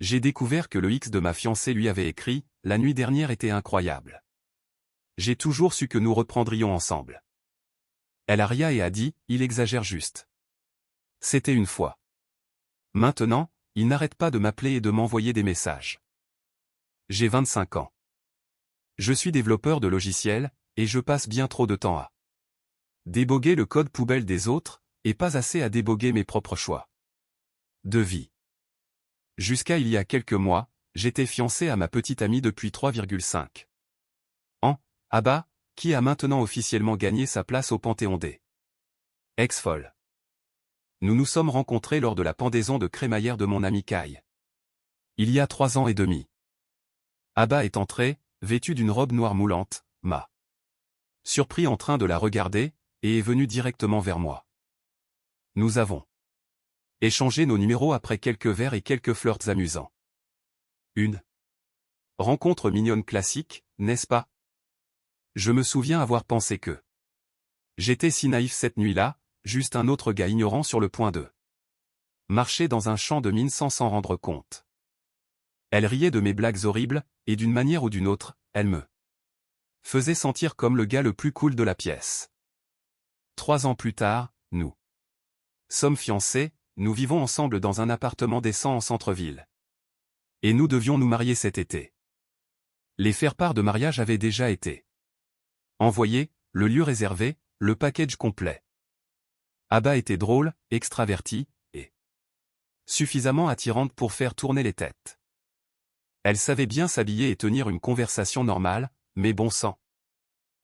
J'ai découvert que le ex de ma fiancée lui avait écrit « La nuit dernière était incroyable. J'ai toujours su que nous reprendrions ensemble. » Elle a ria et a dit « Il exagère juste. » C'était une fois. Maintenant, il n'arrête pas de m'appeler et de m'envoyer des messages. J'ai 25 ans. Je suis développeur de logiciels, et je passe bien trop de temps à déboguer le code poubelle des autres, et pas assez à déboguer mes propres choix de vie. Jusqu'à il y a quelques mois, j'étais fiancé à ma petite amie depuis 3,5 ans, Abba, qui a maintenant officiellement gagné sa place au Panthéon des ex-folles. Nous nous sommes rencontrés lors de la pendaison de crémaillère de mon ami Kai. Il y a 3 ans et demi. Abba est entré, vêtu d'une robe noire moulante, m'a surpris en train de la regarder, et est venu directement vers moi. Nous avons échangé nos numéros après quelques verres et quelques flirts amusants. Une rencontre mignonne classique, n'est-ce pas? Je me souviens avoir pensé que j'étais si naïf cette nuit-là, juste un autre gars ignorant sur le point de marcher dans un champ de mine sans s'en rendre compte. Elle riait de mes blagues horribles, et d'une manière ou d'une autre, elle me faisait sentir comme le gars le plus cool de la pièce. 3 ans plus tard, nous sommes fiancés, nous vivons ensemble dans un appartement décent en centre-ville. Et nous devions nous marier cet été. Les faire-part de mariage avaient déjà été envoyés, le lieu réservé, le package complet. Abba était drôle, extravertie, et suffisamment attirante pour faire tourner les têtes. Elle savait bien s'habiller et tenir une conversation normale, mais bon sang.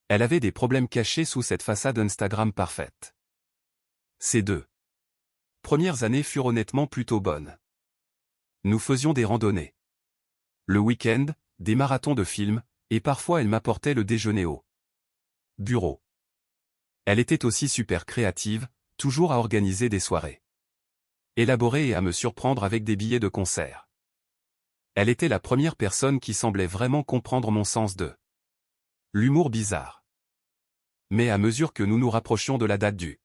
Elle avait des problèmes cachés sous cette façade Instagram parfaite. Ces 2 premières années furent honnêtement plutôt bonnes. Nous faisions des randonnées le week-end, des marathons de films, et parfois elle m'apportait le déjeuner au bureau. Elle était aussi super créative, toujours à organiser des soirées élaborées et à me surprendre avec des billets de concert. Elle était la première personne qui semblait vraiment comprendre mon sens de l'humour bizarre. Mais à mesure que nous nous rapprochions de la date du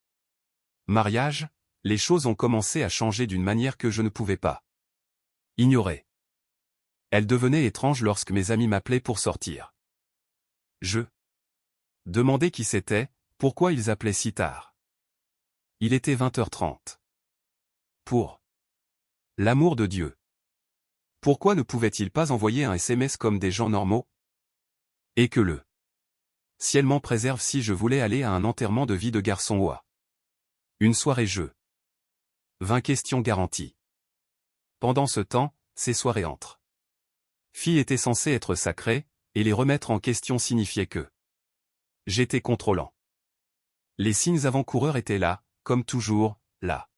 mariage, les choses ont commencé à changer d'une manière que je ne pouvais pas ignorer. Elle devenait étrange lorsque mes amis m'appelaient pour sortir. Je demandais qui c'était, pourquoi ils appelaient si tard. Il était 20h30. Pour l'amour de Dieu. Pourquoi ne pouvait-il pas envoyer un SMS comme des gens normaux? Et que le ciel m'en préserve si je voulais aller à un enterrement de vie de garçon ou à une soirée jeu. 20 questions garanties. Pendant ce temps, ces soirées entre filles étaient censées être sacrées, et les remettre en question signifiait que j'étais contrôlant. Les signes avant-coureurs étaient là, comme toujours, la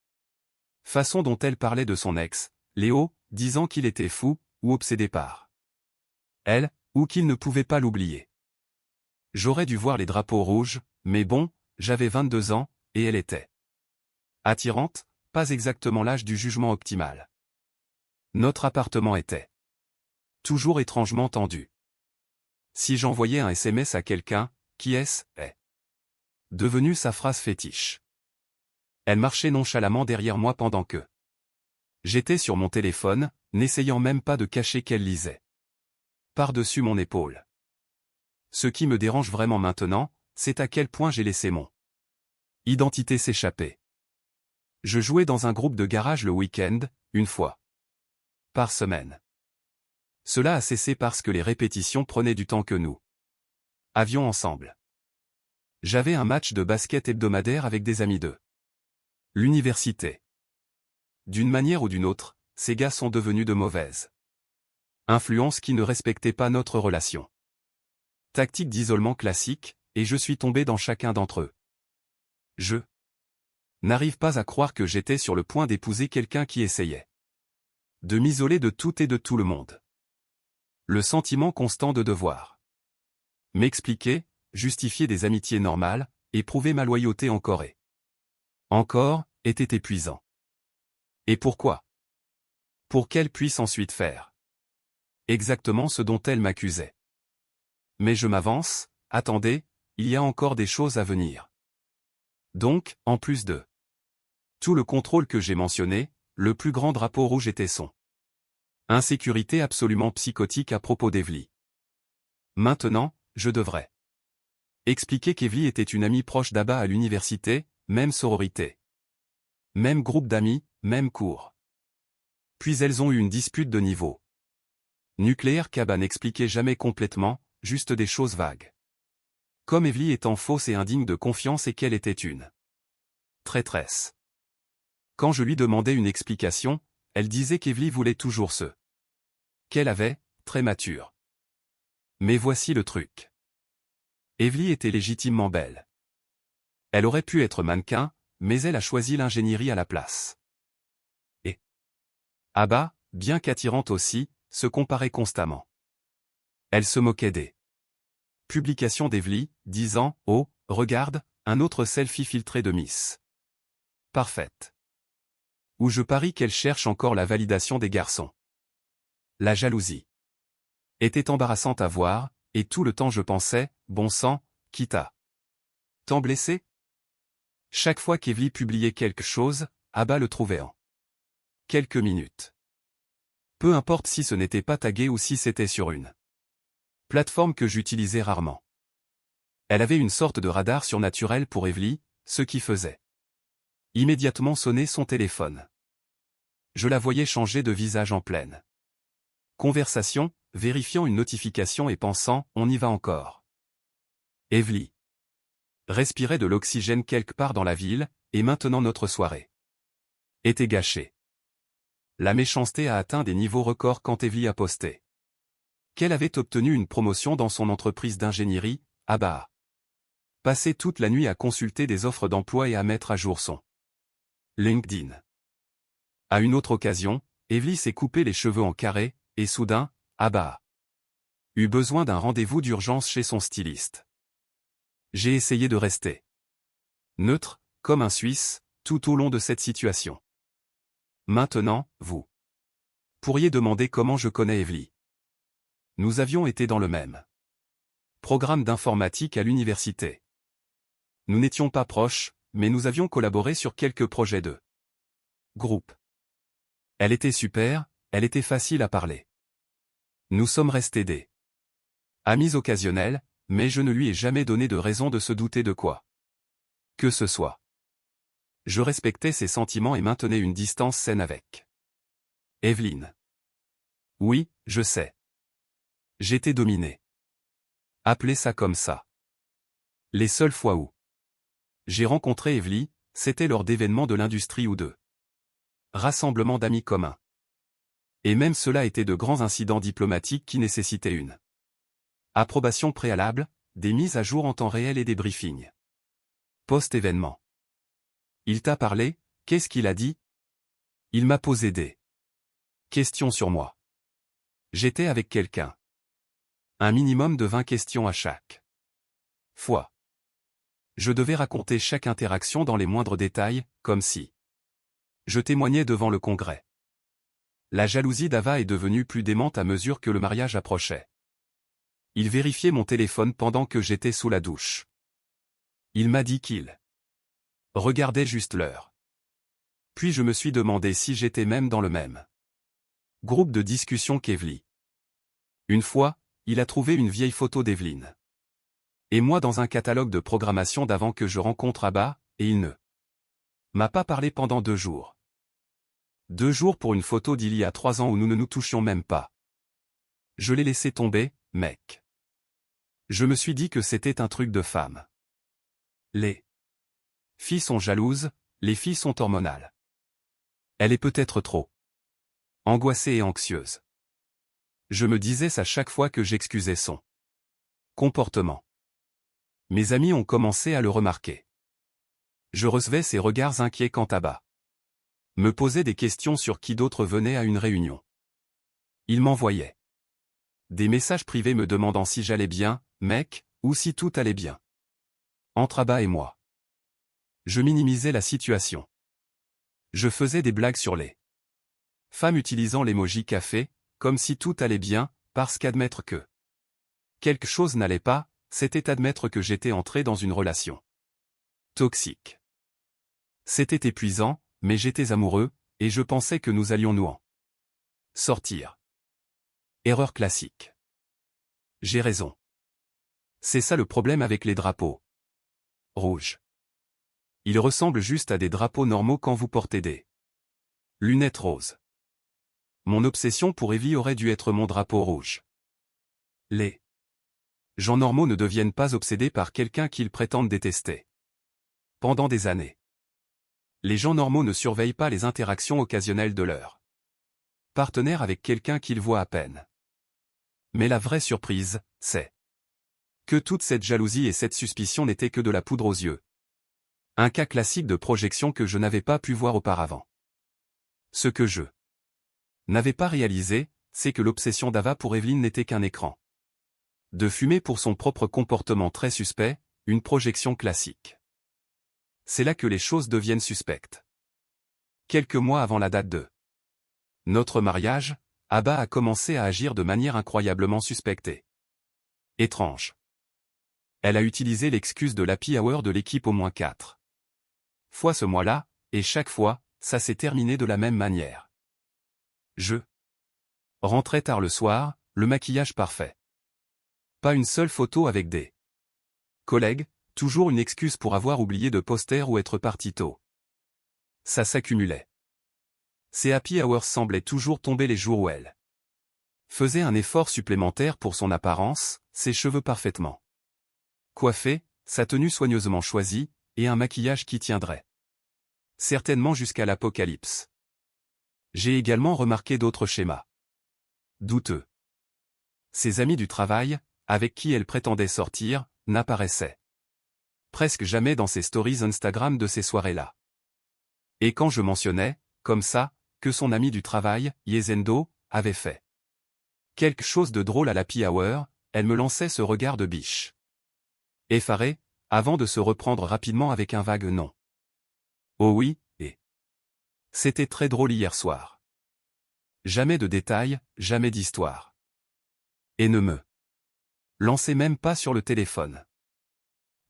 façon dont elle parlait de son ex, Léo, disant qu'il était fou, ou obsédé par elle, ou qu'il ne pouvait pas l'oublier. J'aurais dû voir les drapeaux rouges, mais bon, j'avais 22 ans, et elle était attirante, pas exactement l'âge du jugement optimal. Notre appartement était toujours étrangement tendu. Si j'envoyais un SMS à quelqu'un, qui est devenu sa phrase fétiche. Elle marchait nonchalamment derrière moi pendant que j'étais sur mon téléphone, n'essayant même pas de cacher qu'elle lisait par-dessus mon épaule. Ce qui me dérange vraiment maintenant, c'est à quel point j'ai laissé mon identité s'échapper. Je jouais dans un groupe de garage le week-end, une fois par semaine. Cela a cessé parce que les répétitions prenaient du temps que nous avions ensemble. J'avais un match de basket hebdomadaire avec des amis de l'université. D'une manière ou d'une autre, ces gars sont devenus de mauvaises influences qui ne respectaient pas notre relation. Tactique d'isolement classique, et je suis tombé dans chacun d'entre eux. Je n'arrive pas à croire que j'étais sur le point d'épouser quelqu'un qui essayait de m'isoler de tout et de tout le monde. Le sentiment constant de devoir m'expliquer, justifier des amitiés normales, et prouver ma loyauté encore était épuisant. Et pourquoi? Pour qu'elle puisse ensuite faire exactement ce dont elle m'accusait. Mais je m'avance, attendez, il y a encore des choses à venir. Donc, en plus de tout le contrôle que j'ai mentionné, le plus grand drapeau rouge était son Insécurité absolument psychotique à propos d'Evely. Maintenant, je devrais expliquer qu'Evely était une amie proche d'Abba à l'université, même sororité. Même groupe d'amis, même cours. Puis elles ont eu une dispute de niveau nucléaire qu'Abba n'expliquait jamais complètement, juste des choses vagues. Comme Evely étant fausse et indigne de confiance et qu'elle était une traîtresse. Quand je lui demandais une explication, elle disait qu'Evely voulait toujours ce qu'elle avait, très mature. Mais voici le truc. Evely était légitimement belle. Elle aurait pu être mannequin, mais elle a choisi l'ingénierie à la place. Et Abba, bien qu'attirante aussi, se comparait constamment. Elle se moquait des publications d'Evely, disant « Oh, regarde, un autre selfie filtré de Miss. Parfaite. » Ou je parie qu'elle cherche encore la validation des garçons. La jalousie était embarrassante à voir, et tout le temps je pensais, bon sang, qui t'a tant blessé? Chaque fois qu'Evely publiait quelque chose, Abba le trouvait en quelques minutes. Peu importe si ce n'était pas tagué ou si c'était sur une plateforme que j'utilisais rarement. Elle avait une sorte de radar surnaturel pour Evely, ce qui faisait immédiatement sonner son téléphone. Je la voyais changer de visage en pleine conversation, vérifiant une notification et pensant « on y va encore ». Evely respirait de l'oxygène quelque part dans la ville, et maintenant notre soirée était gâchée. La méchanceté a atteint des niveaux records quand Evely a posté qu'elle avait obtenu une promotion dans son entreprise d'ingénierie, Abba a passé toute la nuit à consulter des offres d'emploi et à mettre à jour son LinkedIn. À une autre occasion, Evely s'est coupé les cheveux en carré, et soudain, Abba a eu besoin d'un rendez-vous d'urgence chez son styliste. J'ai essayé de rester neutre, comme un Suisse, tout au long de cette situation. Maintenant, vous pourriez demander comment je connais Evely. Nous avions été dans le même programme d'informatique à l'université. Nous n'étions pas proches, mais nous avions collaboré sur quelques projets de groupe. Elle était super, elle était facile à parler. Nous sommes restés des amis occasionnels, mais je ne lui ai jamais donné de raison de se douter de quoi que ce soit. Je respectais ses sentiments et maintenais une distance saine avec Evelyne. Oui, je sais. J'étais dominé. Appelez ça comme ça. Les seules fois où j'ai rencontré Evely, c'était lors d'événements de l'industrie ou de rassemblements d'amis communs. Et même cela étaient de grands incidents diplomatiques qui nécessitaient une approbation préalable, des mises à jour en temps réel et des briefings post-événement. Il t'a parlé, qu'est-ce qu'il a dit? Il m'a posé des questions sur moi. J'étais avec quelqu'un. Un minimum de 20 questions à chaque fois. Je devais raconter chaque interaction dans les moindres détails, comme si je témoignais devant le congrès. La jalousie d'Ava est devenue plus démente à mesure que le mariage approchait. Il vérifiait mon téléphone pendant que j'étais sous la douche. Il m'a dit qu'il regardait juste l'heure. Puis je me suis demandé si j'étais même dans le même groupe de discussion qu'Evely. Une fois, il a trouvé une vieille photo d'Evelyne et moi dans un catalogue de programmation d'avant que je rencontre Abba, et il ne m'a pas parlé pendant 2 jours. 2 jours pour une photo d'il y a 3 ans où nous ne nous touchions même pas. Je l'ai laissé tomber, mec. Je me suis dit que c'était un truc de femme. Les filles sont jalouses, les filles sont hormonales. Elle est peut-être trop angoissée et anxieuse. Je me disais ça chaque fois que j'excusais son comportement. Mes amis ont commencé à le remarquer. Je recevais ces regards inquiets quand Abba me posait des questions sur qui d'autre venait à une réunion. Il m'envoyait des messages privés me demandant si j'allais bien, mec, ou si tout allait bien entre Abba et moi. Je minimisais la situation. Je faisais des blagues sur les femmes utilisant l'emoji café, comme si tout allait bien, parce qu'admettre que quelque chose n'allait pas, c'était admettre que j'étais entré dans une relation toxique. C'était épuisant, mais j'étais amoureux, et je pensais que nous allions nous en Sortir. Erreur classique. J'ai raison. C'est ça le problème avec les drapeaux rouges. Ils ressemblent juste à des drapeaux normaux quand vous portez des lunettes roses. Mon obsession pour Evie aurait dû être mon drapeau rouge. Les gens normaux ne deviennent pas obsédés par quelqu'un qu'ils prétendent détester. Pendant des années, les gens normaux ne surveillent pas les interactions occasionnelles de leur partenaire avec quelqu'un qu'ils voient à peine. Mais la vraie surprise, c'est que toute cette jalousie et cette suspicion n'étaient que de la poudre aux yeux. Un cas classique de projection que je n'avais pas pu voir auparavant. Ce que je n'avais pas réalisé, c'est que l'obsession d'Ava pour Evelyn n'était qu'un écran de fumée pour son propre comportement très suspect, une projection classique. C'est là que les choses deviennent suspectes. Quelques mois avant la date de notre mariage, Abba a commencé à agir de manière incroyablement suspecte et étrange. Elle a utilisé l'excuse de l'happy hour de l'équipe au moins 4 fois ce mois-là, et chaque fois, ça s'est terminé de la même manière. Je rentrais tard le soir, le maquillage parfait. Pas une seule photo avec des collègues, toujours une excuse pour avoir oublié de poster ou être parti tôt. Ça s'accumulait. Ces happy hours semblaient toujours tomber les jours où elle faisait un effort supplémentaire pour son apparence, ses cheveux parfaitement coiffés, sa tenue soigneusement choisie, et un maquillage qui tiendrait certainement jusqu'à l'apocalypse. J'ai également remarqué d'autres schémas douteux. Ses amis du travail, avec qui elle prétendait sortir, n'apparaissaient presque jamais dans ses stories Instagram de ces soirées-là. Et quand je mentionnais, comme ça, que son ami du travail, Yezendo, avait fait quelque chose de drôle à l'happy hour, elle me lançait ce regard de biche effaré, avant de se reprendre rapidement avec un vague non. Oh oui, et c'était très drôle hier soir. Jamais de détails, jamais d'histoire. Et ne me lançait même pas sur le téléphone.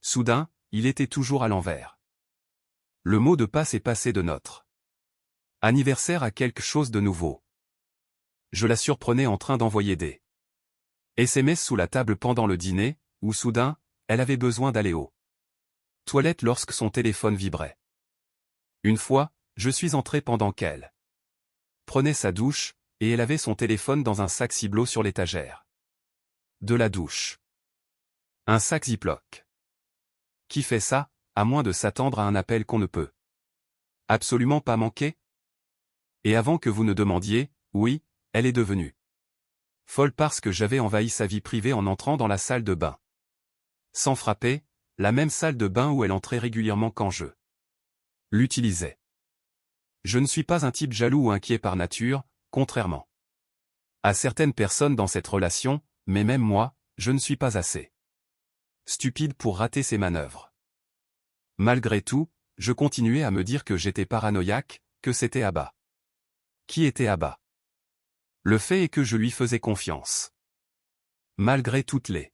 Soudain, il était toujours à l'envers. Le mot de passe est passé de notre anniversaire à quelque chose de nouveau. Je la surprenais en train d'envoyer des SMS sous la table pendant le dîner, où soudain, elle avait besoin d'aller aux toilettes lorsque son téléphone vibrait. Une fois, je suis entré pendant qu'elle prenait sa douche, et elle avait son téléphone dans un sac Ciblo sur l'étagère de la douche. Un sac Ziploc. Qui fait ça, à moins de s'attendre à un appel qu'on ne peut absolument pas manquer? Et avant que vous ne demandiez, oui, elle est devenue folle parce que j'avais envahi sa vie privée en entrant dans la salle de bain. Sans frapper, la même salle de bain où elle entrait régulièrement quand je l'utilisais. Je ne suis pas un type jaloux ou inquiet par nature, contrairement à certaines personnes dans cette relation, mais même moi, je ne suis pas assez stupide pour rater ces manœuvres. Malgré tout, je continuais à me dire que j'étais paranoïaque, que c'était Abba. Qui était Abba? Le fait est que je lui faisais confiance. Malgré toutes les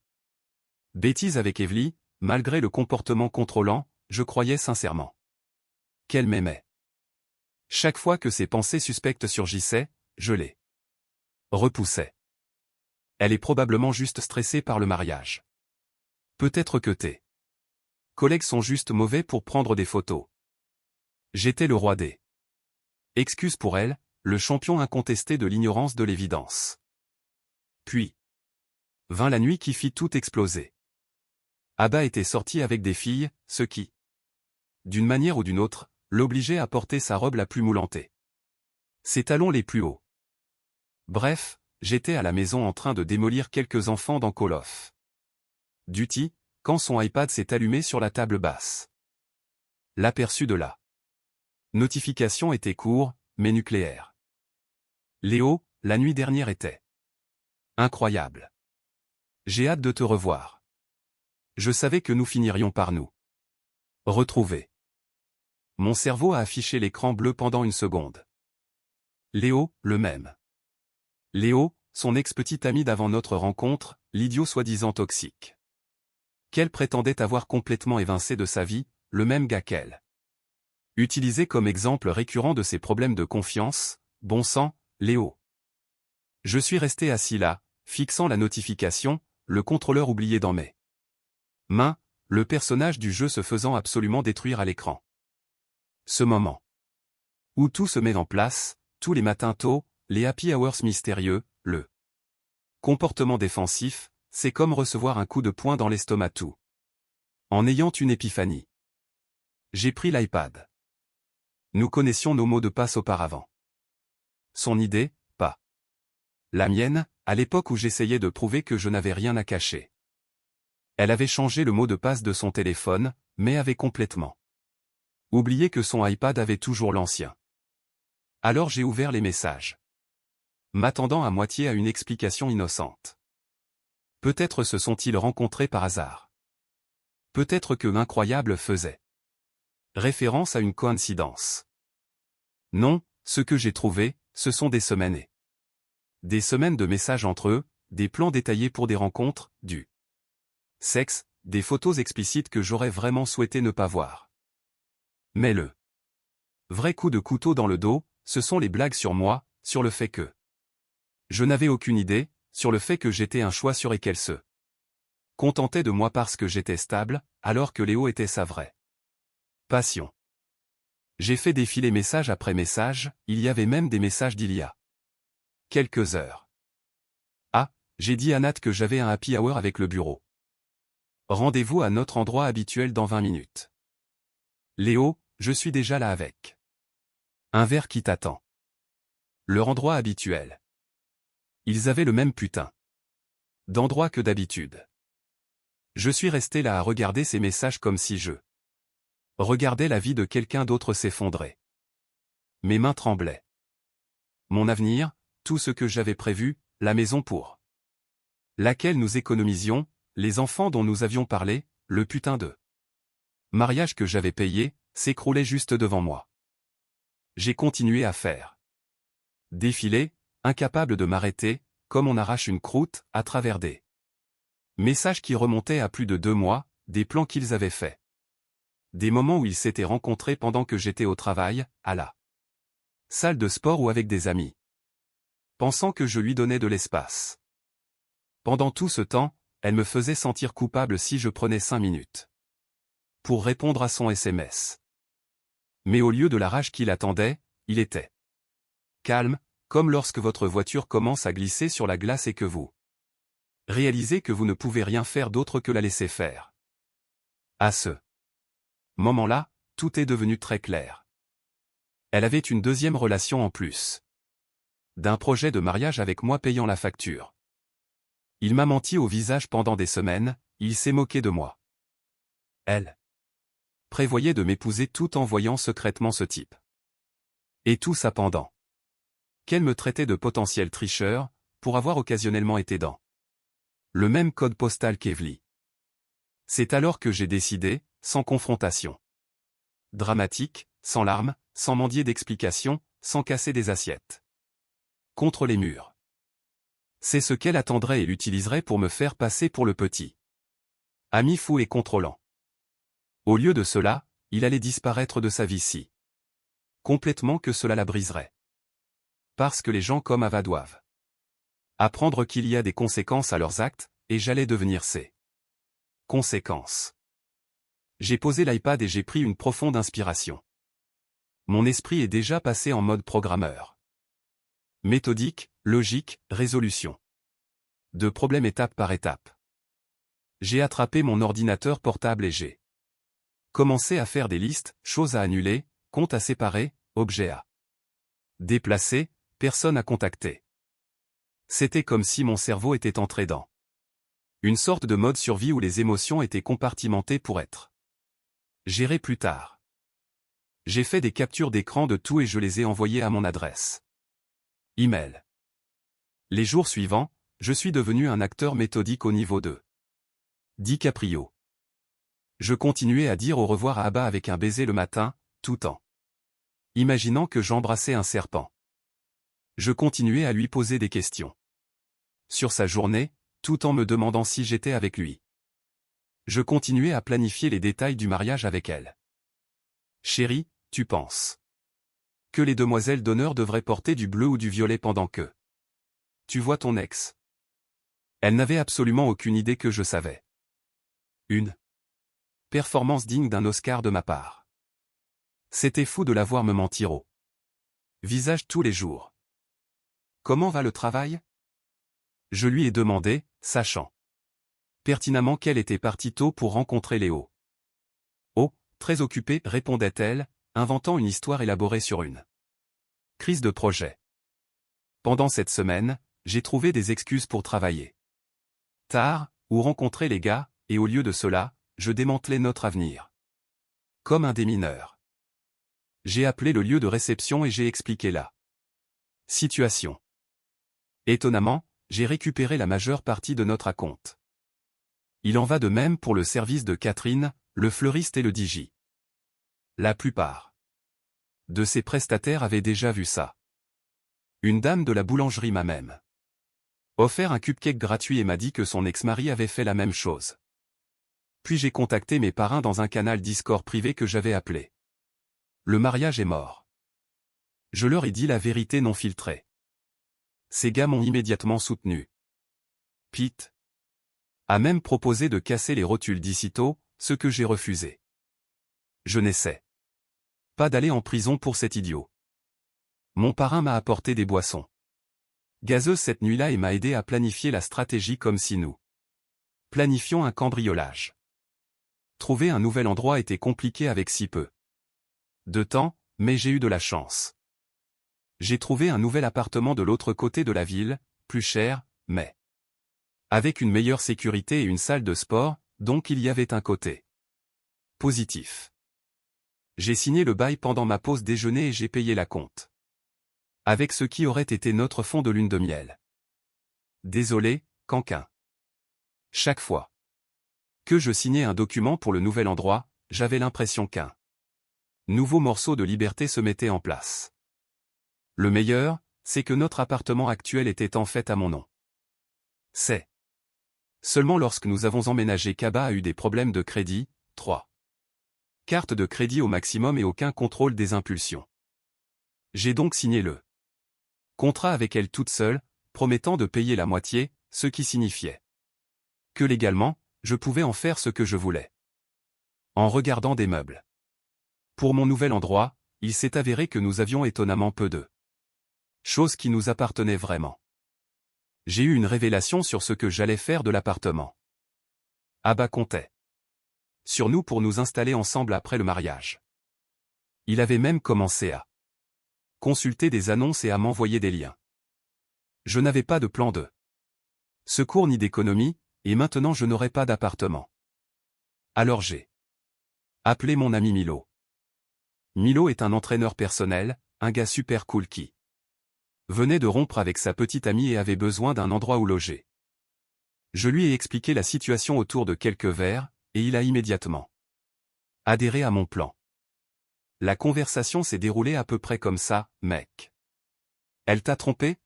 bêtises avec Evely, malgré le comportement contrôlant, je croyais sincèrement qu'elle m'aimait. Chaque fois que ces pensées suspectes surgissaient, je les repoussais. Elle est probablement juste stressée par le mariage. Peut-être que tes collègues sont juste mauvais pour prendre des photos. J'étais le roi des excuses pour elle, le champion incontesté de l'ignorance de l'évidence. Puis vint la nuit qui fit tout exploser. Abba était sorti avec des filles, ce qui, d'une manière ou d'une autre, l'obligeait à porter sa robe la plus moulantée. Ses talons les plus hauts. Bref, j'étais à la maison en train de démolir quelques enfants dans Call of Duty, quand son iPad s'est allumé sur la table basse. L'aperçu de la notification était court, mais nucléaire. Léo, la nuit dernière était incroyable. J'ai hâte de te revoir. Je savais que nous finirions par nous retrouver. Mon cerveau a affiché l'écran bleu pendant une seconde. Léo, le même. Léo, son ex-petit ami d'avant notre rencontre, l'idiot soi-disant toxique. Qu'elle prétendait avoir complètement évincé de sa vie, le même gars qu'elle utilisé comme exemple récurrent de ses problèmes de confiance, bon sang, Léo. Je suis resté assis là, fixant la notification, le contrôleur oublié dans mes mains, le personnage du jeu se faisant absolument détruire à l'écran. Ce moment où tout se met en place, tous les matins tôt, les happy hours mystérieux, le comportement défensif, c'est comme recevoir un coup de poing dans l'estomac tout en ayant une épiphanie. J'ai pris l'iPad. Nous connaissions nos mots de passe auparavant. Son idée, pas la mienne, à l'époque où j'essayais de prouver que je n'avais rien à cacher. Elle avait changé le mot de passe de son téléphone, mais avait complètement oublié que son iPad avait toujours l'ancien. Alors j'ai ouvert les messages, m'attendant à moitié à une explication innocente. Peut-être se sont-ils rencontrés par hasard. Peut-être que l'incroyable faisait référence à une coïncidence. Non, ce que j'ai trouvé, ce sont des semaines et des semaines de messages entre eux, des plans détaillés pour des rencontres, du sexe, des photos explicites que j'aurais vraiment souhaité ne pas voir. Mais le vrai coup de couteau dans le dos, ce sont les blagues sur moi, sur le fait que je n'avais aucune idée, sur le fait que j'étais un choix sur et qu'elle se contentait de moi parce que j'étais stable, alors que Léo était sa vraie passion. J'ai fait défiler message après message, il y avait même des messages d'il y a quelques heures. Ah, j'ai dit à Nat que j'avais un happy hour avec le bureau. Rendez-vous à notre endroit habituel dans 20 minutes. Léo, je suis déjà là avec un verre qui t'attend. Leur endroit habituel. Ils avaient le même putain d'endroit que d'habitude. Je suis resté là à regarder ces messages comme si je regardais la vie de quelqu'un d'autre s'effondrer. Mes mains tremblaient. Mon avenir, tout ce que j'avais prévu, la maison pour laquelle nous économisions, les enfants dont nous avions parlé, le putain de mariage que j'avais payé, s'écroulait juste devant moi. J'ai continué à faire défiler, incapable de m'arrêter, comme on arrache une croûte, à travers des messages qui remontaient à plus de 2 mois, des plans qu'ils avaient faits. Des moments où ils s'étaient rencontrés pendant que j'étais au travail, à la salle de sport ou avec des amis. Pensant que je lui donnais de l'espace. Pendant tout ce temps, elle me faisait sentir coupable si je prenais 5 minutes pour répondre à son SMS. Mais au lieu de la rage qui l'attendait, il était calme, comme lorsque votre voiture commence à glisser sur la glace et que vous réalisez que vous ne pouvez rien faire d'autre que la laisser faire. À ce moment-là, tout est devenu très clair. Elle avait une deuxième relation en plus. D'un projet de mariage avec moi payant la facture. Il m'a menti au visage pendant des semaines, il s'est moqué de moi. Elle prévoyait de m'épouser tout en voyant secrètement ce type. Et tout ça pendant qu'elle me traitait de potentiel tricheur, pour avoir occasionnellement été dans le même code postal qu'Evely. C'est alors que j'ai décidé, sans confrontation dramatique, sans larmes, sans mendier d'explications, sans casser des assiettes contre les murs. C'est ce qu'elle attendrait et l'utiliserait pour me faire passer pour le petit ami fou et contrôlant. Au lieu de cela, il allait disparaître de sa vie si complètement que cela la briserait. Parce que les gens comme Ava doivent apprendre qu'il y a des conséquences à leurs actes, et j'allais devenir ces conséquences. J'ai posé l'iPad et j'ai pris une profonde inspiration. Mon esprit est déjà passé en mode programmeur. Méthodique, logique, résolution de problèmes étape par étape. J'ai attrapé mon ordinateur portable et j'ai commencé à faire des listes, choses à annuler, comptes à séparer, objets à déplacer, personnes à contacter. C'était comme si mon cerveau était entré dans une sorte de mode survie où les émotions étaient compartimentées pour être gérées plus tard. J'ai fait des captures d'écran de tout et je les ai envoyées à mon adresse email. Les jours suivants, je suis devenu un acteur méthodique au niveau 2. DiCaprio. Je continuais à dire au revoir à Abba avec un baiser le matin, tout en imaginant que j'embrassais un serpent. Je continuais à lui poser des questions sur sa journée, tout en me demandant si j'étais avec lui. Je continuais à planifier les détails du mariage avec elle. Chérie, tu penses que les demoiselles d'honneur devraient porter du bleu ou du violet pendant que Tu vois ton ex. Elle n'avait absolument aucune idée que je savais. Une performance digne d'un Oscar de ma part. C'était fou de la voir me mentir au visage tous les jours. Comment va le travail? Je lui ai demandé, sachant pertinemment qu'elle était partie tôt pour rencontrer Léo. Oh, très occupée, répondait-elle, inventant une histoire élaborée sur une crise de projet. Pendant cette semaine, j'ai trouvé des excuses pour travailler tard, ou rencontrer les gars, et au lieu de cela, je démantelais notre avenir. Comme un démineur. J'ai appelé le lieu de réception et j'ai expliqué la situation. Étonnamment, j'ai récupéré la majeure partie de notre acompte. Il en va de même pour le service de Catherine, le fleuriste et le DJ. La plupart de ces prestataires avaient déjà vu ça. Une dame de la boulangerie m'a même offert un cupcake gratuit et m'a dit que son ex-mari avait fait la même chose. Puis j'ai contacté mes parrains dans un canal Discord privé que j'avais appelé. Le mariage est mort. Je leur ai dit la vérité non filtrée. Ces gars m'ont immédiatement soutenu. Pete a même proposé de casser les rotules d'Icito, ce que j'ai refusé. Je n'essaie pas d'aller en prison pour cet idiot. Mon parrain m'a apporté des boissons gazeuses cette nuit-là et m'a aidé à planifier la stratégie comme si nous planifions un cambriolage. Trouver un nouvel endroit était compliqué avec si peu de temps, mais j'ai eu de la chance. J'ai trouvé un nouvel appartement de l'autre côté de la ville, plus cher, mais avec une meilleure sécurité et une salle de sport, donc il y avait un côté positif. J'ai signé le bail pendant ma pause déjeuner et j'ai payé la compte. Avec ce qui aurait été notre fond de lune de miel. Désolé, Canquin. Chaque fois que je signais un document pour le nouvel endroit, j'avais l'impression qu'un nouveau morceau de liberté se mettait en place. Le meilleur, c'est que notre appartement actuel était en fait à mon nom. C'est seulement lorsque nous avons emménagé qu'Abba a eu des problèmes de crédit, 3 cartes de crédit au maximum et aucun contrôle des impulsions. J'ai donc signé le contrat avec elle toute seule, promettant de payer la moitié, ce qui signifiait que légalement, je pouvais en faire ce que je voulais. En regardant des meubles. Pour mon nouvel endroit, il s'est avéré que nous avions étonnamment peu de choses qui nous appartenaient vraiment. J'ai eu une révélation sur ce que j'allais faire de l'appartement. Abba comptait sur nous pour nous installer ensemble après le mariage. Il avait même commencé à consulter des annonces et à m'envoyer des liens. Je n'avais pas de plan de secours ni d'économie, et maintenant je n'aurais pas d'appartement. Alors j'ai appelé mon ami Milo. Milo est un entraîneur personnel, un gars super cool qui venait de rompre avec sa petite amie et avait besoin d'un endroit où loger. Je lui ai expliqué la situation autour de quelques verres, et il a immédiatement adhéré à mon plan. La conversation s'est déroulée à peu près comme ça, mec. Elle t'a trompé?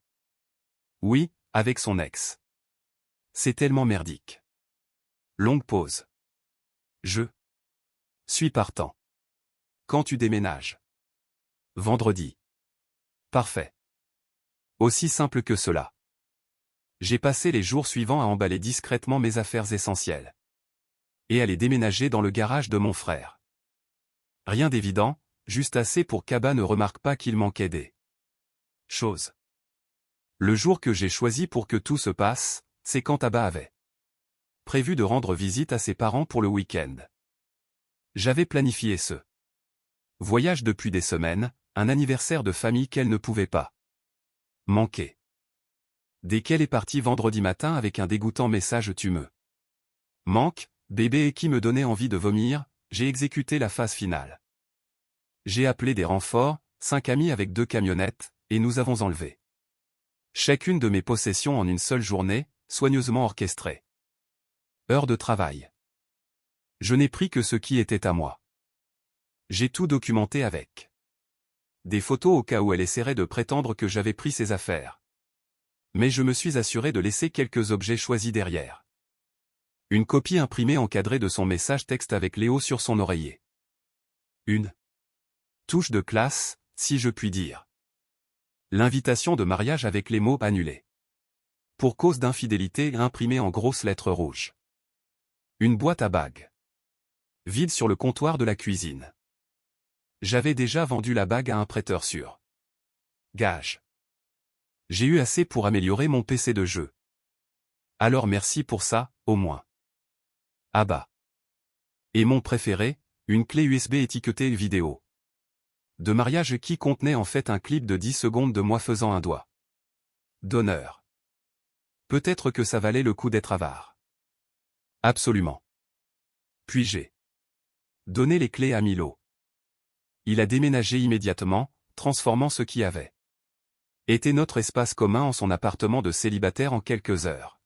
Oui, avec son ex. C'est tellement merdique. Longue pause. Je suis partant. Quand tu déménages? Vendredi. Parfait. Aussi simple que cela. J'ai passé les jours suivants à emballer discrètement mes affaires essentielles. Et à les déménager dans le garage de mon frère. Rien d'évident, juste assez pour qu'Abba ne remarque pas qu'il manquait des choses. Le jour que j'ai choisi pour que tout se passe, c'est quand Abba avait prévu de rendre visite à ses parents pour le week-end. J'avais planifié ce voyage depuis des semaines, un anniversaire de famille qu'elle ne pouvait pas manquer. Dès qu'elle est partie vendredi matin avec un dégoûtant message tu me manques, bébé et qui me donnait envie de vomir, j'ai exécuté la phase finale. J'ai appelé des renforts, 5 amis avec 2 camionnettes, et nous avons enlevé chacune de mes possessions en une seule journée, soigneusement orchestrée. Heure de travail. Je n'ai pris que ce qui était à moi. J'ai tout documenté avec des photos au cas où elle essaierait de prétendre que j'avais pris ses affaires. Mais je me suis assuré de laisser quelques objets choisis derrière. Une copie imprimée encadrée de son message texte avec Léo sur son oreiller. Une touche de classe, si je puis dire. L'invitation de mariage avec les mots annulés. Pour cause d'infidélité imprimée en grosses lettres rouges. Une boîte à bagues. Vide sur le comptoir de la cuisine. J'avais déjà vendu la bague à un prêteur sûr. Gage. J'ai eu assez pour améliorer mon PC de jeu. Alors merci pour ça, au moins. Ah bah. Et mon préféré, une clé USB étiquetée vidéo. De mariage qui contenait en fait un clip de 10 secondes de moi faisant un doigt d'honneur. Peut-être que ça valait le coup d'être avare. Absolument. Puis j'ai donné les clés à Milo. Il a déménagé immédiatement, transformant ce qui avait été notre espace commun en son appartement de célibataire en quelques heures.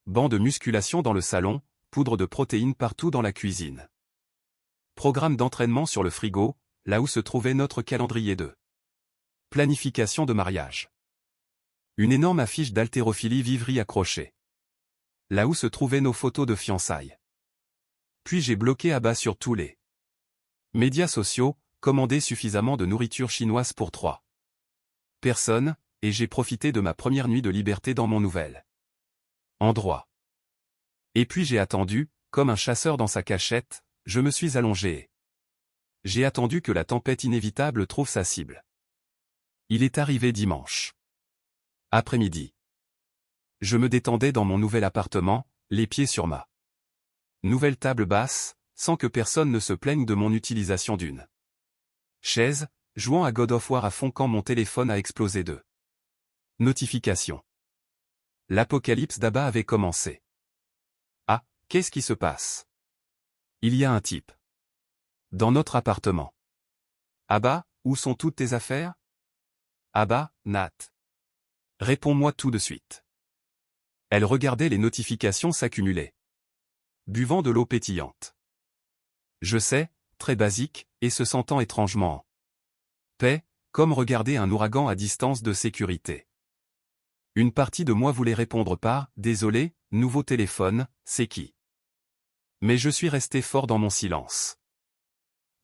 Banc de musculation dans le salon, poudre de protéines partout dans la cuisine. Programme d'entraînement sur le frigo, là où se trouvait notre calendrier de planification de mariage. Une énorme affiche d'haltérophilie vivrie accrochée. Là où se trouvaient nos photos de fiançailles. Puis j'ai bloqué à bas sur tous les médias sociaux, commandé suffisamment de nourriture chinoise pour 3 personnes, et j'ai profité de ma première nuit de liberté dans mon nouvel endroit. Et puis j'ai attendu, comme un chasseur dans sa cachette, je me suis allongé et j'ai attendu que la tempête inévitable trouve sa cible. Il est arrivé dimanche après-midi. Je me détendais dans mon nouvel appartement, les pieds sur ma nouvelle table basse, sans que personne ne se plaigne de mon utilisation d'une chaise, jouant à God of War à fond quand mon téléphone a explosé de notifications. L'apocalypse d'Abba avait commencé. Ah, qu'est-ce qui se passe? Il y a un type dans notre appartement. Abba, où sont toutes tes affaires? Abba, Nat. Réponds-moi tout de suite. Elle regardait les notifications s'accumuler. Buvant de l'eau pétillante. Je sais, très basique, et se sentant étrangement en paix, comme regarder un ouragan à distance de sécurité. Une partie de moi voulait répondre par « Désolé, nouveau téléphone, c'est qui ?» Mais je suis resté fort dans mon silence.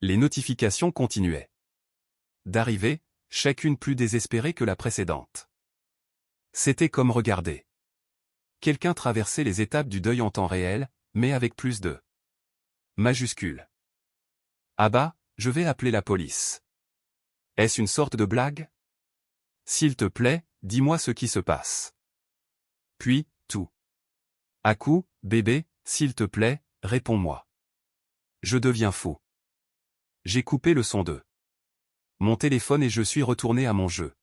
Les notifications continuaient d'arriver, chacune plus désespérée que la précédente. C'était comme regarder quelqu'un traverser les étapes du deuil en temps réel, mais avec plus de majuscules. Ah bah, je vais appeler la police. Est-ce une sorte de blague? S'il te plaît, dis-moi ce qui se passe. Puis, tout à coup, bébé, s'il te plaît, réponds-moi. Je deviens fou. J'ai coupé le son de mon téléphone et je suis retourné à mon jeu.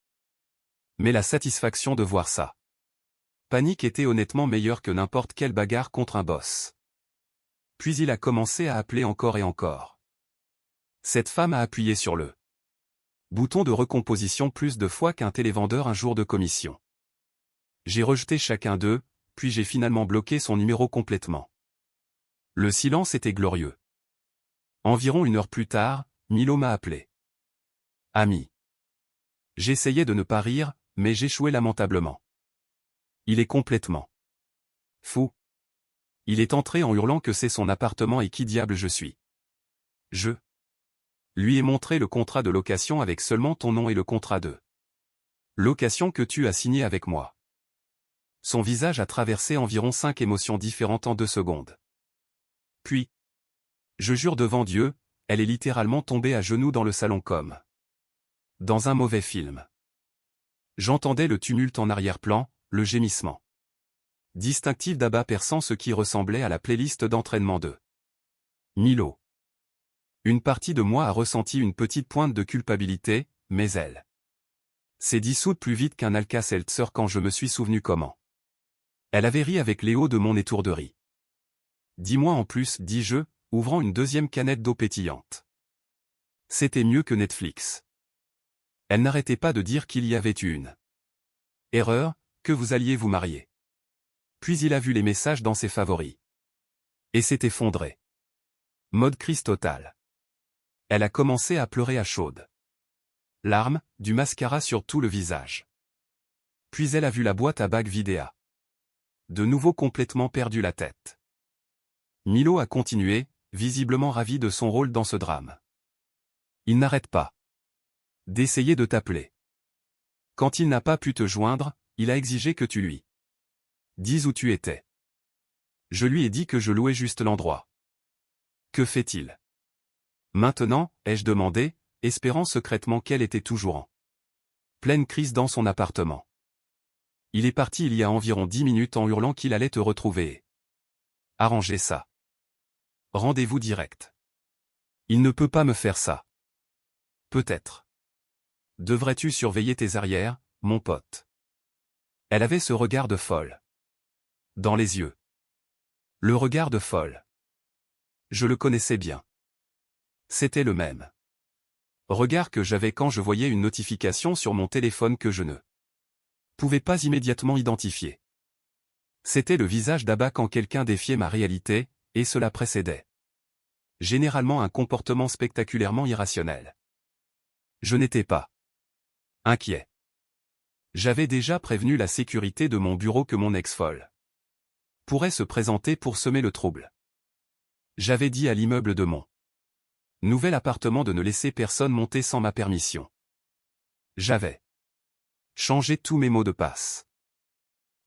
Mais la satisfaction de voir ça. Panique était honnêtement meilleure que n'importe quelle bagarre contre un boss. Puis il a commencé à appeler encore et encore. Cette femme a appuyé sur le bouton de recomposition plus de fois qu'un télévendeur un jour de commission. J'ai rejeté chacun d'eux, puis j'ai finalement bloqué son numéro complètement. Le silence était glorieux. Environ 1 heure plus tard, Milo m'a appelé. Ami. J'essayais de ne pas rire, mais j'échouais lamentablement. Il est complètement fou. Il est entré en hurlant que c'est son appartement et qui diable je suis. Je lui ai montré le contrat de location avec seulement ton nom et le contrat de location que tu as signé avec moi. Son visage a traversé environ 5 émotions différentes en 2 secondes. Puis, je jure devant Dieu, elle est littéralement tombée à genoux dans le salon comme dans un mauvais film. J'entendais le tumulte en arrière-plan, le gémissement distinctif d'Abba perçant ce qui ressemblait à la playlist d'entraînement de Milo. Une partie de moi a ressenti une petite pointe de culpabilité, mais elle s'est dissoute plus vite qu'un Alka-Seltzer quand je me suis souvenu comment elle avait ri avec Léo de mon étourderie. Dis-moi en plus, dis-je, ouvrant une deuxième canette d'eau pétillante. C'était mieux que Netflix. Elle n'arrêtait pas de dire qu'il y avait eu une erreur, que vous alliez vous marier. Puis il a vu les messages dans ses favoris. Et s'est effondré. Mode crise totale. Elle a commencé à pleurer à chaudes larmes, du mascara sur tout le visage. Puis elle a vu la boîte à bagues vidéa. De nouveau complètement perdu la tête. Milo a continué, visiblement ravi de son rôle dans ce drame. Il n'arrête pas d'essayer de t'appeler. Quand il n'a pas pu te joindre, il a exigé que tu lui Dis où tu étais. Je lui ai dit que je louais juste l'endroit. Que fait-il? Maintenant, ai-je demandé, espérant secrètement qu'elle était toujours en pleine crise dans son appartement. Il est parti il y a environ 10 minutes en hurlant qu'il allait te retrouver et arranger ça. Rendez-vous direct. Il ne peut pas me faire ça. Peut-être. Devrais-tu surveiller tes arrières, mon pote? Elle avait ce regard de folle. Dans les yeux. Le regard de folle. Je le connaissais bien. C'était le même regard que j'avais quand je voyais une notification sur mon téléphone que je ne pouvais pas immédiatement identifier. C'était le visage d'Abba quand quelqu'un défiait ma réalité, et cela précédait généralement un comportement spectaculairement irrationnel. Je n'étais pas inquiet. J'avais déjà prévenu la sécurité de mon bureau que mon ex-folle pourrait se présenter pour semer le trouble. J'avais dit à l'immeuble de mon nouvel appartement de ne laisser personne monter sans ma permission. J'avais changé tous mes mots de passe.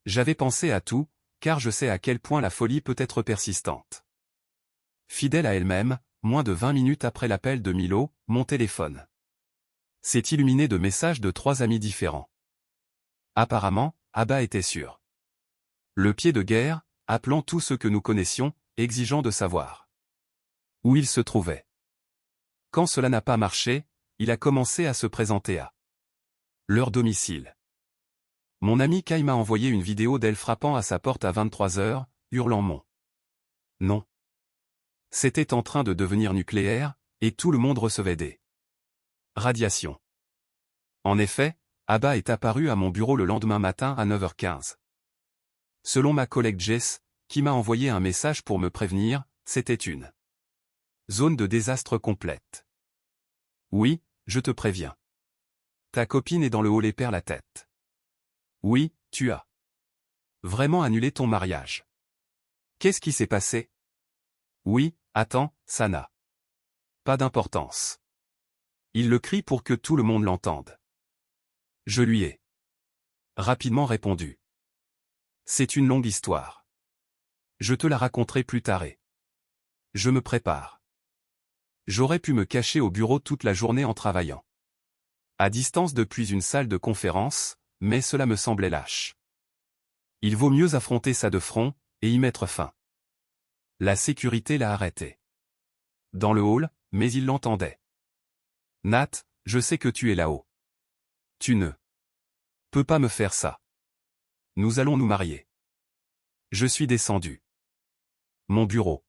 J'avais pensé à tout, car je sais à quel point la folie peut être persistante. Fidèle à elle-même, moins de 20 minutes après l'appel de Milo, mon téléphone s'est illuminé de messages de 3 amis différents. Apparemment, Abba était sûr. Le pied de guerre, appelant tous ceux que nous connaissions, exigeant de savoir où il se trouvait. Quand cela n'a pas marché, il a commencé à se présenter à leur domicile. Mon ami Kai m'a envoyé une vidéo d'elle frappant à sa porte à 23 heures, hurlant mon nom. C'était en train de devenir nucléaire, et tout le monde recevait des radiations. En effet, Abba est apparu à mon bureau le lendemain matin à 9h15. Selon ma collègue Jess, qui m'a envoyé un message pour me prévenir, c'était une zone de désastre complète. Oui, je te préviens. Ta copine est dans le hall et perd la tête. Oui, tu as vraiment annulé ton mariage. Qu'est-ce qui s'est passé? Oui, attends, ça n'a pas d'importance. Il le crie pour que tout le monde l'entende. Je lui ai rapidement répondu. C'est une longue histoire. Je te la raconterai plus tard et je me prépare. J'aurais pu me cacher au bureau toute la journée en travaillant à distance depuis une salle de conférence, mais cela me semblait lâche. Il vaut mieux affronter ça de front, et y mettre fin. La sécurité l'a arrêté dans le hall, mais il l'entendait. Nat, je sais que tu es là-haut. Tu ne peux pas me faire ça. Nous allons nous marier. Je suis descendu. Mon bureau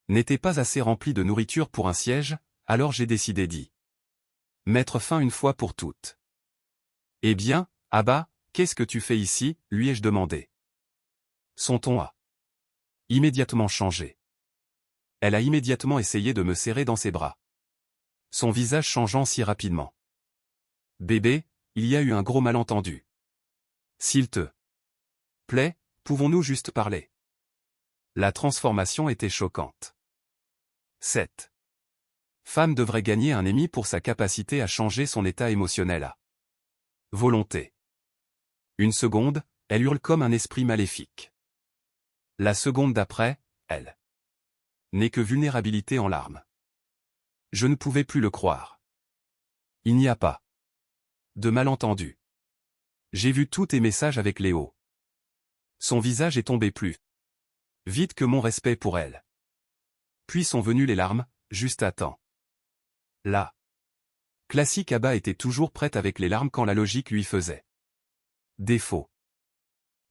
n'était pas assez rempli de nourriture pour un siège, alors j'ai décidé d'y mettre fin une fois pour toutes. Eh bien, Abba, qu'est-ce que tu fais ici, lui ai-je demandé. Son ton a immédiatement changé. Elle a immédiatement essayé de me serrer dans ses bras. Son visage changeant si rapidement. Bébé, il y a eu un gros malentendu. S'il te plaît, pouvons-nous juste parler? La transformation était choquante. Cette femme devrait gagner un Emmy pour sa capacité à changer son état émotionnel à volonté. Une seconde, elle hurle comme un esprit maléfique. La seconde d'après, elle n'est que vulnérabilité en larmes. Je ne pouvais plus le croire. Il n'y a pas de malentendu. J'ai vu tous tes messages avec Léo. Son visage est tombé plus vite que mon respect pour elle. Puis sont venues les larmes, juste à temps. La classique Abba était toujours prête avec les larmes quand la logique lui faisait défaut.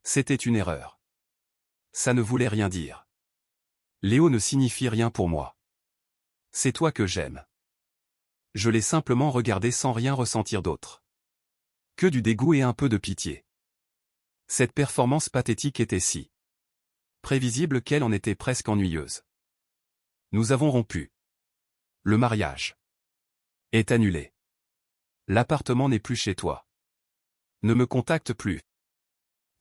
C'était une erreur. Ça ne voulait rien dire. Léo ne signifie rien pour moi. C'est toi que j'aime. Je l'ai simplement regardé sans rien ressentir d'autre que du dégoût et un peu de pitié. Cette performance pathétique était si prévisible qu'elle en était presque ennuyeuse. Nous avons rompu. Le mariage est annulé. L'appartement n'est plus chez toi. Ne me contacte plus.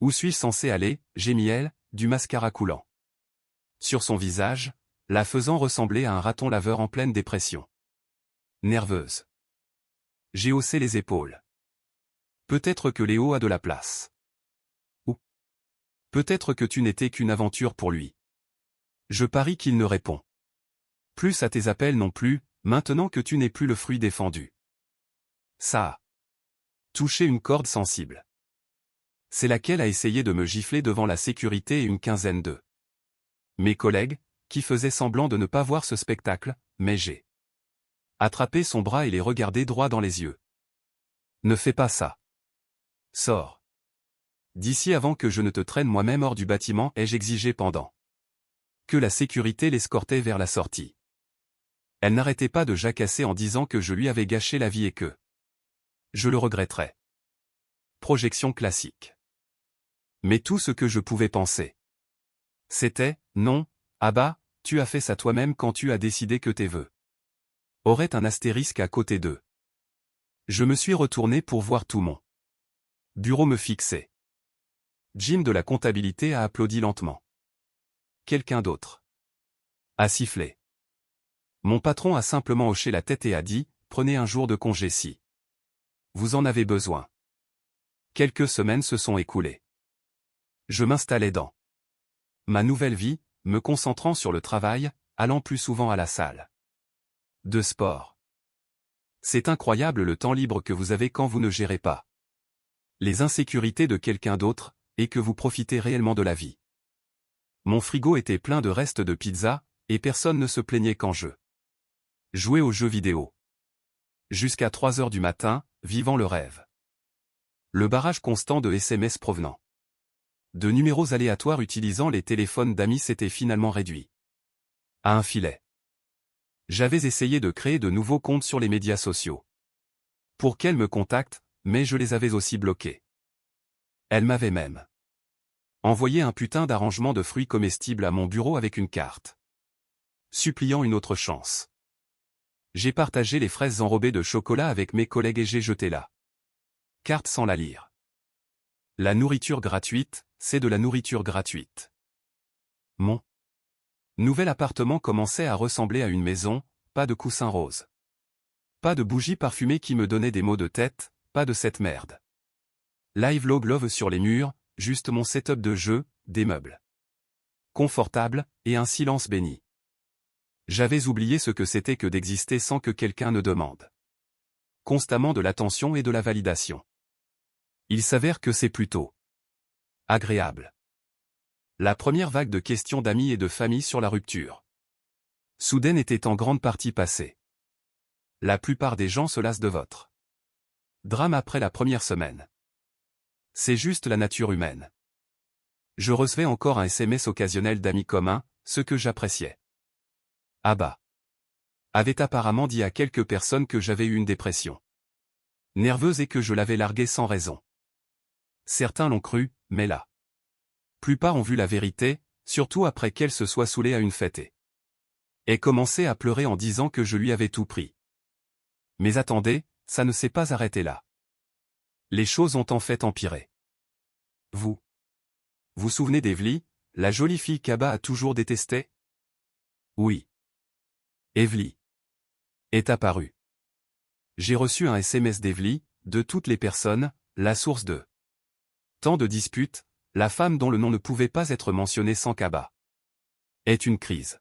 Où suis-je censé aller, gémit-elle, du mascara coulant sur son visage, la faisant ressembler à un raton laveur en pleine dépression. Nerveuse. J'ai haussé les épaules. Peut-être que Léo a de la place. Où Peut-être que tu n'étais qu'une aventure pour lui. Je parie qu'il ne répond plus à tes appels non plus, maintenant que tu n'es plus le fruit défendu. Ça a touché une corde sensible. C'est laquelle a essayé de me gifler devant la sécurité et une quinzaine de mes collègues, qui faisaient semblant de ne pas voir ce spectacle, mais j'ai attrapé son bras et les regardé droit dans les yeux. Ne fais pas ça. Sors d'ici avant que je ne te traîne moi-même hors du bâtiment, ai-je exigé pendant que la sécurité l'escortait vers la sortie. Elle n'arrêtait pas de jacasser en disant que je lui avais gâché la vie et que je le regretterais. Projection classique. Mais tout ce que je pouvais penser, c'était, non, Abba, tu as fait ça toi-même quand tu as décidé que tes vœux auraient un astérisque à côté d'eux. Je me suis retourné pour voir tout mon bureau me fixer. Jim de la comptabilité a applaudi lentement. Quelqu'un d'autre a sifflé. Mon patron a simplement hoché la tête et a dit, prenez un jour de congé si vous en avez besoin. Quelques semaines se sont écoulées. Je m'installais dans ma nouvelle vie, me concentrant sur le travail, allant plus souvent à la salle de sport. C'est incroyable le temps libre que vous avez quand vous ne gérez pas les insécurités de quelqu'un d'autre, et que vous profitez réellement de la vie. Mon frigo était plein de restes de pizza, et personne ne se plaignait quand je jouais aux jeux vidéo. Jusqu'à 3 heures du matin, vivant le rêve. Le barrage constant de SMS provenant de numéros aléatoires utilisant les téléphones d'amis s'était finalement réduit à un filet. J'avais essayé de créer de nouveaux comptes sur les médias sociaux pour qu'elle me contacte, mais je les avais aussi bloqués. Elle m'avait même envoyé un putain d'arrangement de fruits comestibles à mon bureau avec une carte suppliant une autre chance. J'ai partagé les fraises enrobées de chocolat avec mes collègues et j'ai jeté la carte sans la lire. La nourriture gratuite, c'est de la nourriture gratuite. Mon nouvel appartement commençait à ressembler à une maison, pas de coussin rose. Pas de bougies parfumées qui me donnaient des maux de tête, pas de cette merde. Live Log Love sur les murs, juste mon setup de jeu, des meubles confortables, et un silence béni. J'avais oublié ce que c'était que d'exister sans que quelqu'un ne demande constamment de l'attention et de la validation. Il s'avère que c'est plutôt agréable. La première vague de questions d'amis et de famille sur la rupture soudaine était en grande partie passée. La plupart des gens se lassent de votre drame après la première semaine. C'est juste la nature humaine. Je recevais encore un SMS occasionnel d'amis communs, ce que j'appréciais. Abba avait apparemment dit à quelques personnes que j'avais eu une dépression nerveuse et que je l'avais largué sans raison. Certains l'ont cru, mais la plupart ont vu la vérité, surtout après qu'elle se soit saoulée à une fête et commencé à pleurer en disant que je lui avais tout pris. Mais attendez, ça ne s'est pas arrêté là. Les choses ont en fait empiré. Vous vous souvenez d'Evely, la jolie fille qu'Abba a toujours détestée? Oui. Evely est apparue. J'ai reçu un SMS d'Evely, de toutes les personnes, la source de tant de disputes, la femme dont le nom ne pouvait pas être mentionné sans qu'Abba est une crise.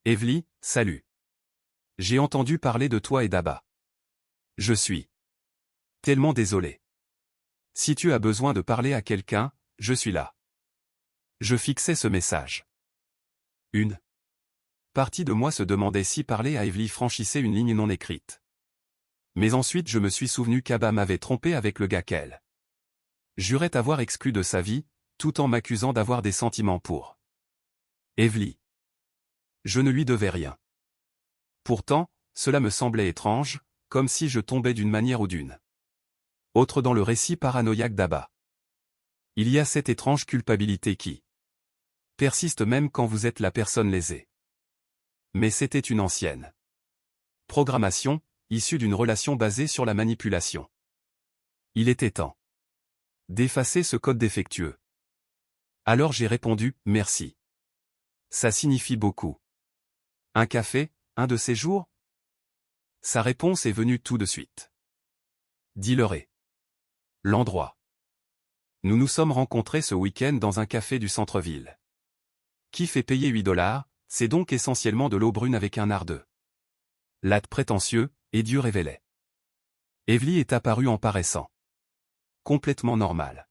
Evely, salut. J'ai entendu parler de toi et d'Abba. Je suis tellement désolé. Si tu as besoin de parler à quelqu'un, je suis là. Je fixais ce message. Une partie de moi se demandait si parler à Evely franchissait une ligne non écrite. Mais ensuite je me suis souvenu qu'Abba m'avait trompé avec le gars qu'elle jurait avoir exclu de sa vie, tout en m'accusant d'avoir des sentiments pour Evely. Je ne lui devais rien. Pourtant, cela me semblait étrange, comme si je tombais d'une manière ou d'une autre dans le récit paranoïaque d'Abba. Il y a cette étrange culpabilité qui persiste même quand vous êtes la personne lésée. Mais c'était une ancienne programmation, issue d'une relation basée sur la manipulation. Il était temps d'effacer ce code défectueux. Alors j'ai répondu, merci. Ça signifie beaucoup. Un café, un de ces jours? Sa réponse est venue tout de suite. Dis-leur et l'endroit. Nous nous sommes rencontrés ce week-end dans un café du centre-ville. Qui fait payer 8 $, c'est donc essentiellement de l'eau brune avec un ardeux. Latte prétentieux, et Dieu révélait. Evely est apparue en paraissant. Complètement normale.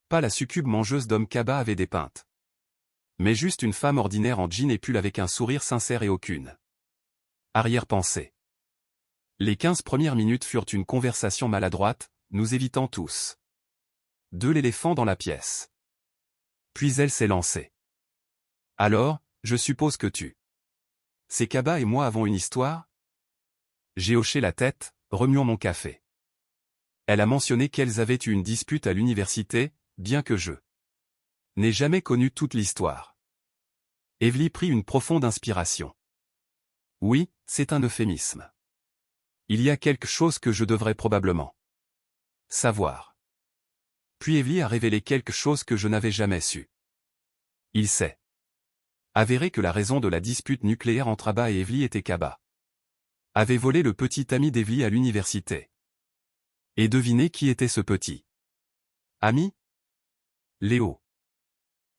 Pas la succube mangeuse d'homme Kaba avait dépeintes. Mais juste une femme ordinaire en jean et pull avec un sourire sincère et aucune arrière-pensée. Les 15 premières minutes furent une conversation maladroite, nous évitant tous de l'éléphant dans la pièce. Puis elle s'est lancée. Alors, je suppose que tu sais Kaba et moi avons une histoire? J'ai hoché la tête, remuant mon café. Elle a mentionné qu'elles avaient eu une dispute à l'université, bien que je n'ai jamais connu toute l'histoire. Evely prit une profonde inspiration. Oui, c'est un euphémisme. Il y a quelque chose que je devrais probablement savoir. Puis Evely a révélé quelque chose que je n'avais jamais su. Il s'est avéré que la raison de la dispute nucléaire entre Abba et Evely était qu'Abba avait volé le petit ami d'Evely à l'université. Et devinez qui était ce petit ami? Léo.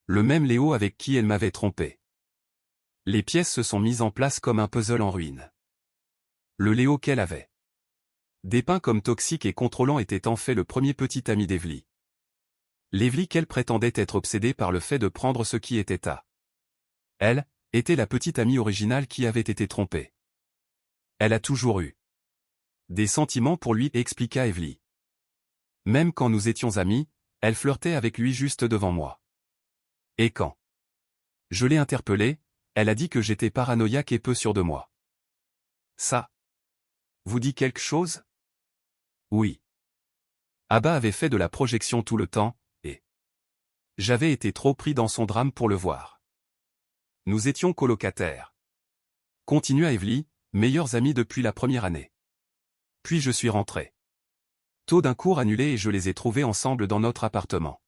Le même Léo avec qui elle m'avait trompé. Les pièces se sont mises en place comme un puzzle en ruine. Le Léo qu'elle avait dépeint comme toxique et contrôlant était en fait le premier petit ami d'Evely. L'Evely qu'elle prétendait être obsédée par le fait de prendre ce qui était à elle, était la petite amie originale qui avait été trompée. Elle a toujours eu des sentiments pour lui, expliqua Evely. Même quand nous étions amis, elle flirtait avec lui juste devant moi. Et quand je l'ai interpellée, elle a dit que j'étais paranoïaque et peu sûr de moi. Ça vous dit quelque chose? Oui. Abba avait fait de la projection tout le temps, et j'avais été trop pris dans son drame pour le voir. Nous étions colocataires. Continua Evely, meilleurs amis depuis la première année. Puis je suis rentré tôt d'un cours annulé et je les ai trouvés ensemble dans notre appartement.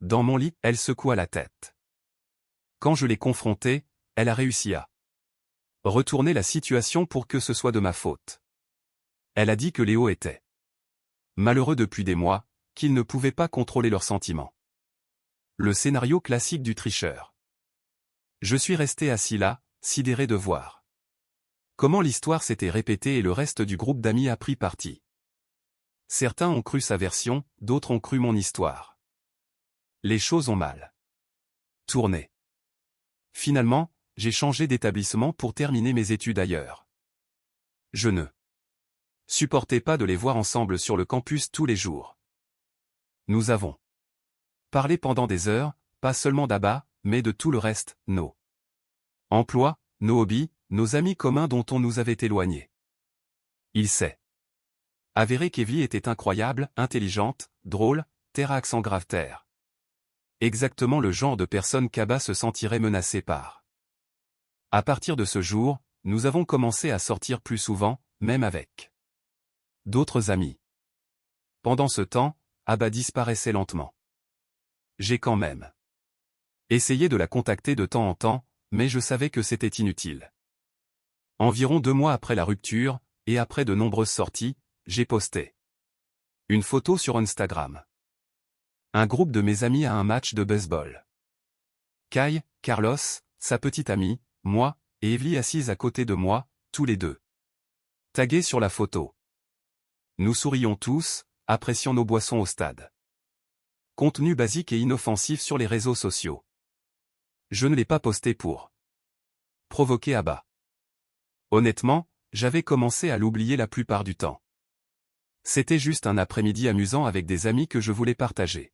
Dans mon lit, elle secoua la tête. Quand je l'ai confrontée, elle a réussi à retourner la situation pour que ce soit de ma faute. Elle a dit que Léo était malheureux depuis des mois, qu'il ne pouvait pas contrôler leurs sentiments. Le scénario classique du tricheur. Je suis resté assis là, sidéré de voir comment l'histoire s'était répétée et le reste du groupe d'amis a pris parti. Certains ont cru sa version, d'autres ont cru mon histoire. Les choses ont mal tourné. Finalement, j'ai changé d'établissement pour terminer mes études ailleurs. Je ne supportais pas de les voir ensemble sur le campus tous les jours. Nous avons parlé pendant des heures, pas seulement d'Abba, mais de tout le reste, nos emplois, nos hobbies, nos amis communs dont on nous avait éloignés. Il s'est avéré qu'Evely était incroyable, intelligente, drôle, terre à accent grave terre. Exactement le genre de personne qu'Abba se sentirait menacé par. À partir de ce jour, nous avons commencé à sortir plus souvent, même avec d'autres amis. Pendant ce temps, Abba disparaissait lentement. J'ai quand même essayé de la contacter de temps en temps, mais je savais que c'était inutile. Environ 2 mois après la rupture, et après de nombreuses sorties, j'ai posté une photo sur Instagram. Un groupe de mes amis à un match de baseball. Kai, Carlos, sa petite amie, moi, et Evely assises à côté de moi, tous les deux tagués sur la photo. Nous sourions tous, apprécions nos boissons au stade. Contenu basique et inoffensif sur les réseaux sociaux. Je ne l'ai pas posté pour provoquer Abba. Honnêtement, j'avais commencé à l'oublier la plupart du temps. C'était juste un après-midi amusant avec des amis que je voulais partager.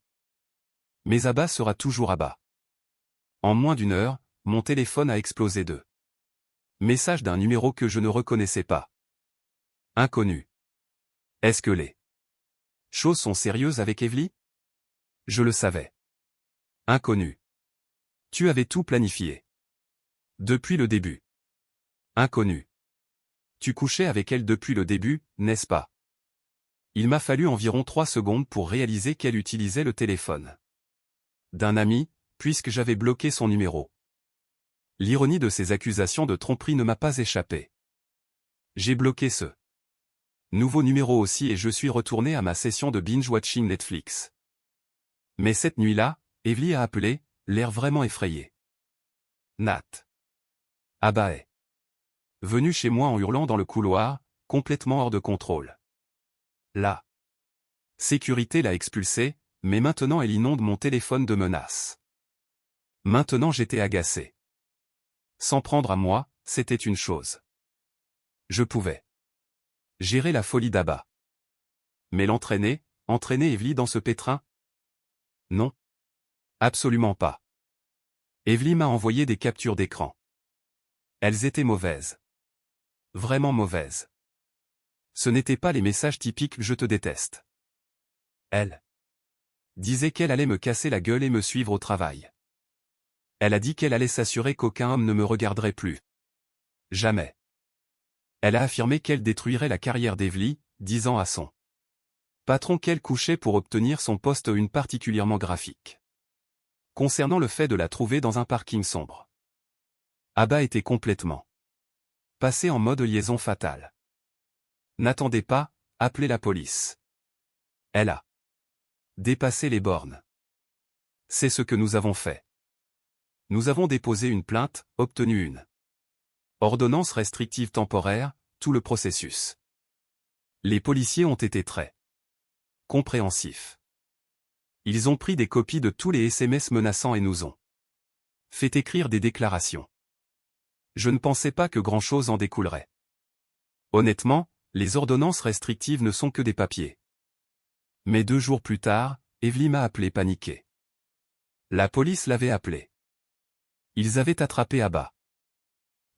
Mais Abba sera toujours Abba. En moins d'1 heure, mon téléphone a explosé de messages d'un numéro que je ne reconnaissais pas. Inconnu. Est-ce que les choses sont sérieuses avec Evely? Je le savais. Inconnu. Tu avais tout planifié. Depuis le début. Inconnu. Tu couchais avec elle depuis le début, n'est-ce pas? Il m'a fallu environ 3 secondes pour réaliser qu'elle utilisait le téléphone d'un ami, puisque j'avais bloqué son numéro. L'ironie de ces accusations de tromperie ne m'a pas échappé. J'ai bloqué ce nouveau numéro aussi et je suis retourné à ma session de binge-watching Netflix. Mais cette nuit-là, Evely a appelé, l'air vraiment effrayé. Nat. Abba est venu chez moi en hurlant dans le couloir, complètement hors de contrôle. La sécurité l'a expulsé, mais maintenant elle inonde mon téléphone de menaces. Maintenant j'étais agacé. S'en prendre à moi, c'était une chose. Je pouvais gérer la folie d'Abba. Mais entraîner Evely dans ce pétrin? Non. Absolument pas. Evely m'a envoyé des captures d'écran. Elles étaient mauvaises. Vraiment mauvaises. Ce n'étaient pas les messages typiques « je te déteste ». Elle disait qu'elle allait me casser la gueule et me suivre au travail. Elle a dit qu'elle allait s'assurer qu'aucun homme ne me regarderait plus. Jamais. Elle a affirmé qu'elle détruirait la carrière d'Evely, disant à son patron qu'elle couchait pour obtenir son poste une particulièrement graphique. Concernant le fait de la trouver dans un parking sombre. Abba était complètement passé en mode liaison fatale. N'attendez pas, appelez la police. Elle a dépassé les bornes. C'est ce que nous avons fait. Nous avons déposé une plainte, obtenu une ordonnance restrictive temporaire, tout le processus. Les policiers ont été très compréhensifs. Ils ont pris des copies de tous les SMS menaçants et nous ont fait écrire des déclarations. Je ne pensais pas que grand-chose en découlerait. Honnêtement, les ordonnances restrictives ne sont que des papiers. Mais 2 jours plus tard, Evely m'a appelé paniqué. La police l'avait appelé. Ils avaient attrapé Abba.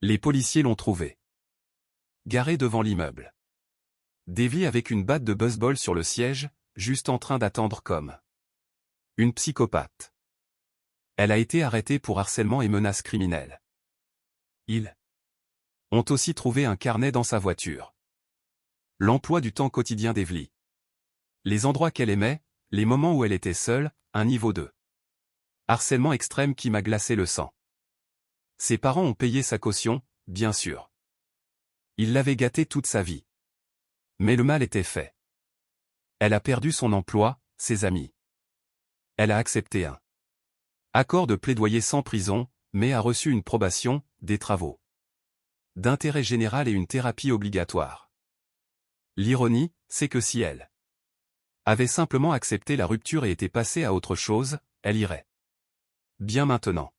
Les policiers l'ont trouvé garé devant l'immeuble d'Evely avec une batte de baseball sur le siège, juste en train d'attendre comme une psychopathe. Elle a été arrêtée pour harcèlement et menaces criminelles. Ils ont aussi trouvé un carnet dans sa voiture. L'emploi du temps quotidien d'Evely. Les endroits qu'elle aimait, les moments où elle était seule, un niveau 2. Harcèlement extrême qui m'a glacé le sang. Ses parents ont payé sa caution, bien sûr. Ils l'avaient gâtée toute sa vie. Mais le mal était fait. Elle a perdu son emploi, ses amis. Elle a accepté un accord de plaidoyer sans prison, mais a reçu une probation, des travaux d'intérêt général et une thérapie obligatoire. L'ironie, c'est que si elle avait simplement accepté la rupture et était passée à autre chose, elle irait bien maintenant.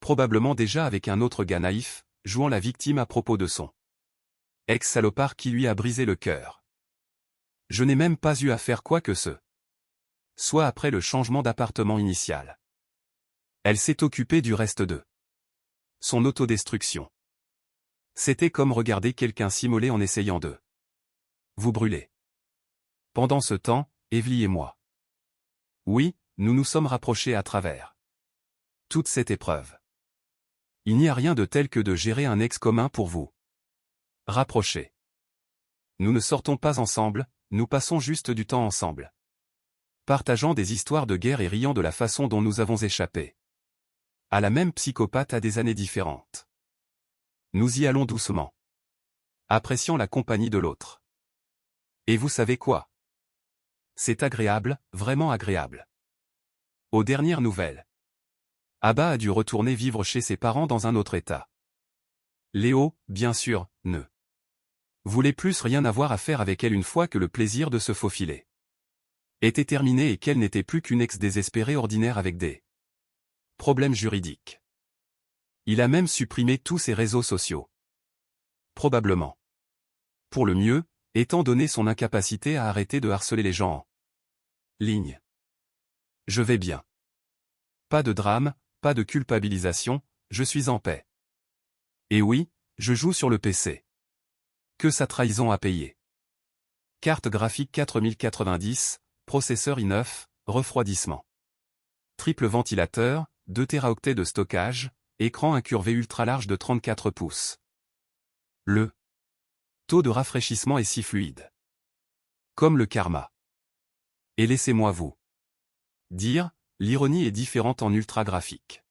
Probablement déjà avec un autre gars naïf, jouant la victime à propos de son ex-salopard qui lui a brisé le cœur. Je n'ai même pas eu à faire quoi que ce soit après le changement d'appartement initial. Elle s'est occupée du reste de son autodestruction. C'était comme regarder quelqu'un s'immoler en essayant de vous brûler. Pendant ce temps, Evely et moi. Oui, nous nous sommes rapprochés à travers toute cette épreuve. Il n'y a rien de tel que de gérer un ex commun pour vous rapprocher. Nous ne sortons pas ensemble, nous passons juste du temps ensemble. Partageant des histoires de guerre et riant de la façon dont nous avons échappé à la même psychopathe à des années différentes. Nous y allons doucement, appréciant la compagnie de l'autre. Et vous savez quoi? C'est agréable, vraiment agréable. Aux dernières nouvelles, Abba a dû retourner vivre chez ses parents dans un autre état. Léo, bien sûr, ne voulait plus rien avoir à faire avec elle une fois que le plaisir de se faufiler était terminé et qu'elle n'était plus qu'une ex désespérée ordinaire avec des problèmes juridiques. Il a même supprimé tous ses réseaux sociaux. Probablement pour le mieux, étant donné son incapacité à arrêter de harceler les gens en ligne. Je vais bien. Pas de drame, pas de culpabilisation, je suis en paix. Et oui, je joue sur le PC. Que sa trahison a payé. Carte graphique 4090, processeur i9, refroidissement. Triple ventilateur, 2 Teraoctets de stockage, écran incurvé ultra large de 34 pouces. Le taux de rafraîchissement est si fluide. Comme le karma. Et laissez-moi vous dire, l'ironie est différente en ultra graphique.